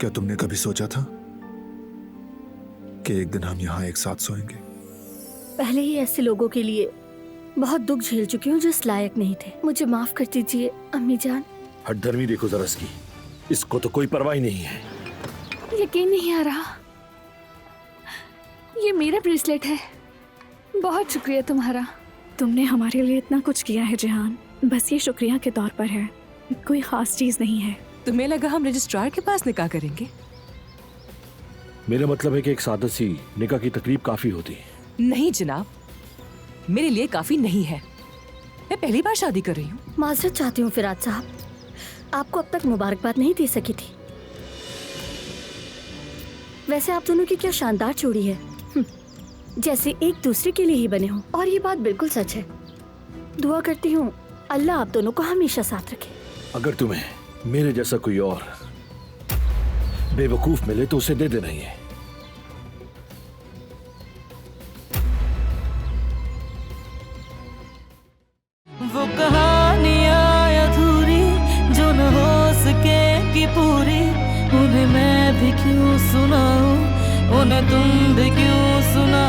क्या तुमने कभी सोचा था कि एक दिन हम यहाँ एक साथ सोएंगे? पहले ही ऐसे लोगों के लिए बहुत दुख झेल चुकी हूँ जो इस लायक नहीं थे। मुझे माफ कर दीजिए अम्मी जान। हठधर्मी देखो जरा इसकी, इसको तो कोई परवाह ही नहीं है। यकीन नहीं आ रहा, ये मेरा ब्रेसलेट है। बहुत शुक्रिया तुम्हारा। तुमने हमारे लिए इतना कुछ किया है जिहान, बस ये शुक्रिया के तौर पर है, कोई खास चीज नहीं है। तुम्हें लगा हम रजिस्ट्रार के पास निकाह करेंगे? मेरा मतलब है कि एक सादा सी निकाह की तकरीब काफी होती है। नहीं जनाब, मेरे लिए काफी नहीं है। मैं पहली बार शादी कर रही हूँ। माजरत चाहती हूँ फिराद साहब, आपको अब तक मुबारकबाद नहीं दे सकी थी। वैसे आप दोनों की क्या शानदार जोड़ी है, जैसे एक दूसरे के लिए ही बने हो। और ये बात बिल्कुल सच है। दुआ करती हूँ अल्लाह आप दोनों को हमेशा साथ रखे। अगर तुम्हें मेरे जैसा कोई और बेवकूफ मिले तो उसे दे देना ही है। वो कहानियाँ अधूरी जो न हो सके कि पूरी, उन्हें मैं भी क्यों सुनाऊं, उन्हें तुम भी क्यों सुना।